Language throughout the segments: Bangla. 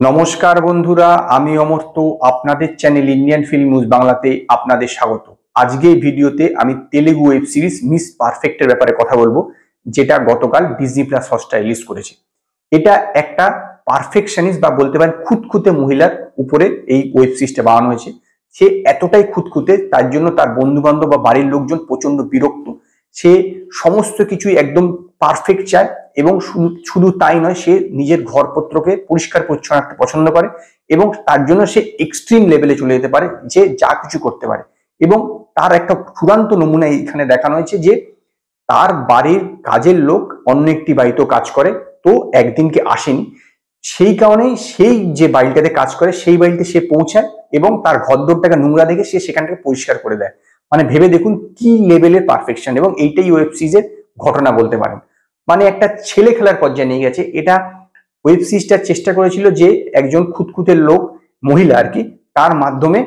নমস্কার বন্ধুরা, আমি অমর্ত্য আপনাদের চ্যানেল ইন্ডিয়ান ফিল্ম নিউজ বাংলাতে আপনাদের স্বাগত। আজকে এই ভিডিওতে আমি তেলেগু ওয়েব সিরিজ মিস পারফেক্টের ব্যাপারে কথা বলবো, যেটা গতকাল ডিজনি প্লাস হটস্টার রিলিজ করেছে। এটা একটা পারফেকশনিস্ট বা বলতে পারেন খুঁতখুঁতে মহিলার উপরে এই ওয়েব সিরিজটা বানানো হয়েছে। সে এতটাই খুঁতখুঁতে, তার জন্য তার বন্ধু বান্ধব বা বাড়ির লোকজন প্রচন্ড বিরক্ত। সে সমস্ত কিছুই একদম পারফেক্ট চায় এবং শুধু তাই নয়, সে নিজের ঘরপত্রকে পরিষ্কার পরিচ্ছন্ন রাখতে পছন্দ করে এবং তার জন্য সে এক্সট্রিম লেভেলে চলে যেতে পারে, যে যা কিছু করতে পারে। এবং তার একটা চূড়ান্ত নমুনা এখানে দেখানো হয়েছে যে তার বাড়ির কাজের লোক অন্য একটি বাড়িতেও কাজ করে, তো একদিনকে আসেনি, সেই কারণেই সেই যে বাড়িটাতে কাজ করে সেই বাড়িতে সে পৌঁছায় এবং তার ঘরদোরটাকে নোংরা দেখে সে সেখানটাকে পরিষ্কার করে দেয়। মানে ভেবে দেখুন কি লেভেলের পারফেকশন, এবং এইটাই ওয়েব সিরিজের ঘটনা বলতে পারেন। মানে একটা ছেলে খেলার পর্যায়ে নিয়ে গেছে এটা। ওয়েব সিরিজটার চেষ্টা করেছিল যে একজন খুঁতখুঁতের লোক, মহিলা আর কি, তার মাধ্যমে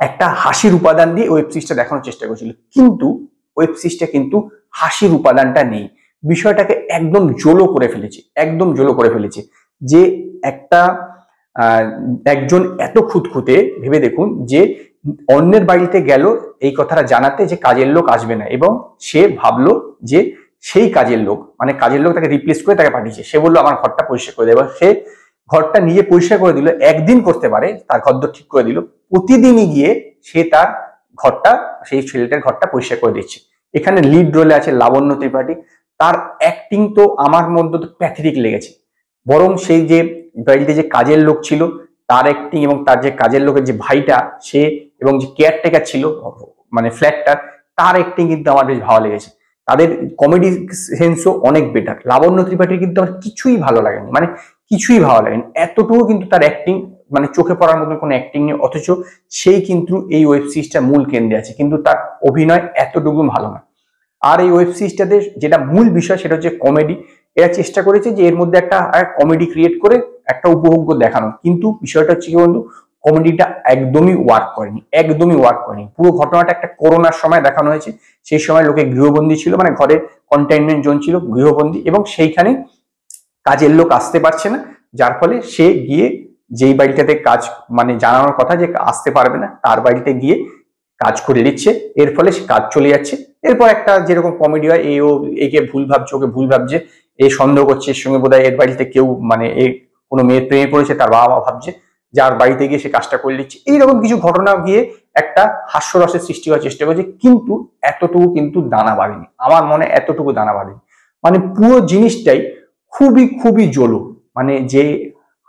একটা হাসির উপাদান দিয়ে ওয়েব সিরিজটা দেখানোর চেষ্টা করেছিল, কিন্তু ওয়েব সিরিজটা কিন্তু হাসির উপাদানটা নেই। বিষয়টাকে একদম জোলো করে ফেলেছে, একদম জোলো করে ফেলেছে। যে একটা একজন এত খুঁতখুঁতে, ভেবে দেখুন, যে অন্যের বাড়িতে গেল এই কথাটা জানাতে যে কাজের লোক আসবে না, এবং সে ভাবলো যে সেই কাজের লোক, মানে কাজের লোক তাকে রিপ্লেস করে তাকে পাঠিয়েছে। সে বললো আমার ঘরটা পরিষ্কার করে দেবে, সে ঘরটা নিজে পরিষ্কার করে দিল, একদিন করতে পারে, তার ঘরদোর ঠিক করে দিল, প্রতিদিনই গিয়ে সে তার ঘরটা, সেই ছেলেটার ঘরটা পরিষ্কার করে দিচ্ছে। এখানে লিড রোলে আছে লাবণ্য ত্রিপাঠী। তার অ্যাক্টিং তো আমার মধ্যে তো প্যাথেটিক লেগেছে। বরং সেই যে বাড়িতে যে কাজের লোক ছিল তার অ্যাক্টিং, এবং তার যে কাজের লোকের যে ভাইটা সে, এবং যে কেয়ারটেকার ছিল মানে ফ্ল্যাটটার, তার অ্যাক্টিং কিন্তু আমার বেশ ভালো লেগেছে। তাদের কমেডি সেন্সও অনেক বেটার। লাবণ্য ত্রিপাঠীর কিন্তু আমার কিছুই ভালো লাগেনি, মানে কিছুই ভালো লাগেনি। এতটুকু কিন্তু তার অ্যাক্টিং, মানে চোখে পড়ার মতন কোনো অ্যাক্টিং নেই, অথচ সেই কিন্তু এই ওয়েব সিরিজটা মূল কেন্দ্রে আছে, কিন্তু তার অভিনয় এতটুকু ভালো না। আর এই ওয়েব সিরিজটাতে যেটা মূল বিষয় সেটা হচ্ছে কমেডি। এরা চেষ্টা করেছে যে এর মধ্যে একটা কমেডি ক্রিয়েট করে একটা উপভোগ্য দেখানো, কিন্তু বিষয়টা হচ্ছে কি বন্ধু, কমেডিটা একদমই ওয়ার্ক করেনি, একদমই ওয়ার্ক করেনি। পুরো ঘটনাটা একটা করোনার সময় দেখানো হয়েছে। সেই সময় লোকে গৃহবন্দী ছিল, মানে ঘরে কন্টেইনমেন্ট জোন ছিল, গৃহবন্দী, এবং সেইখানে কাজের লোক আসতে পারছে না, যার ফলে সে গিয়ে যেই বাড়িটাতে কাজ, মানে জানানোর কথা যে আসতে পারবে না, তার বাড়িতে গিয়ে কাজ করে দিচ্ছে। এর ফলে সে কাজ চলে যাচ্ছে। এরপর একটা যেরকম কমেডি হয়, ও একে ভুল ভাবছে, ওকে ভুল ভাবছে, এ সন্দেহ করছে এর সঙ্গে বোধহয় এর বাড়িতে কেউ, মানে এ কোনো মেয়ের প্রেমে পড়েছে, তার বাবা মা ভাবছে, যার বাড়িতে গিয়ে সে কাজটা করে দিচ্ছে। এইরকম কিছু ঘটনা গিয়ে একটা হাস্যরসের সৃষ্টি করার চেষ্টা করছে, কিন্তু এতটুকু কিন্তু দানা বাঁধেনি আমার মনে, এতটুকু দানা বাঁধেনি। মানে পুরো জিনিসটাই খুবই খুবই জলো। মানে যে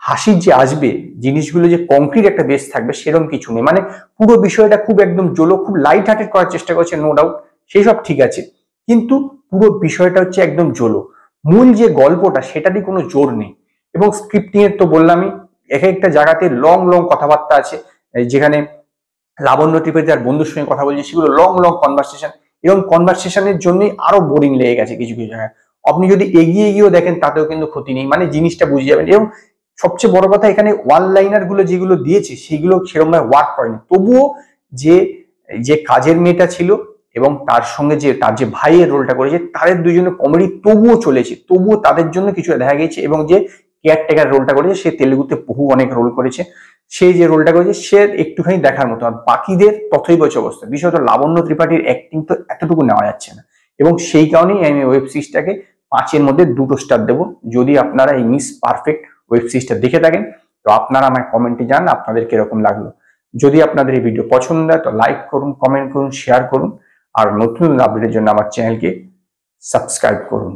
হাসির যে আসবে, জিনিসগুলো যে কংক্রিট একটা বেস থাকবে সেরকম কিছু নেই। মানে পুরো বিষয়টা খুব একদম জলো, খুব লাইট হার্টেড করার চেষ্টা করছে, নো ডাউট, সেই সব ঠিক আছে, কিন্তু পুরো বিষয়টা হচ্ছে একদম জলো। মূল যে গল্পটা সেটারই কোনো জোর নেই। এবং স্ক্রিপ্টিং এর তো বললামই, এক একটা জায়গাতে লং লং কথাবার্তা আছে, যেখানে লাবণ্য ত্রিপাঠী তার বন্ধুর সঙ্গে কথা বলছে, সেগুলো লং লং কনভারসেশন, এবং কনভারসেশনের জন্যই আরো বোরিং লেগে গেছে কিছু কিছু জায়গায়। আপনি যদি এগিয়ে গিয়েও দেখেন তাতেও কিন্তু ক্ষতি নেই, মানে জিনিসটা বুঝে যাবেন। এবং সবচেয়ে বড় কথা, এখানে ওয়ান লাইনার গুলো যেগুলো দিয়েছে সেগুলো সেরকম ভাবে ওয়ার্ক করেনি। তবুও যে যে কাজের মেয়েটা ছিল এবং তার সঙ্গে যে তার যে ভাইয়ের রোলটা করেছে, তাদের দুইজনের কমেডি তবুও চলেছে, তবুও তাদের জন্য কিছু দেখা গেছে। এবং যে কেয়ারটেকার রোলটা করেছে, সে তেলেগুতে বহু অনেক রোল করেছে, সে যে রোলটা করেছে সে একটুখানি দেখার মতো। আর বাকিদের তথৈবচ অবস্থা। বিশেষত লাবণ্য ত্রিপাঠীর অ্যাক্টিং তো এতটুকু নেওয়া যাচ্ছে না, এবং সেই কারণেই আমি ওয়েব সিরিজটাকে 5-এর মধ্যে 2 স্টার দেবো। যদি আপনারা এই মিস পারফেক্ট ওয়েব সিরিজটা দেখে থাকেন, তো আপনারা আমার কমেন্টে জানান আপনাদের কিরকম লাগলো। যদি আপনাদের এই ভিডিও পছন্দ হয় তো লাইক করুন, কমেন্ট করুন, শেয়ার করুন, আর নতুন আপডেটের জন্য আমার চ্যানেলকে সাবস্ক্রাইব করুন।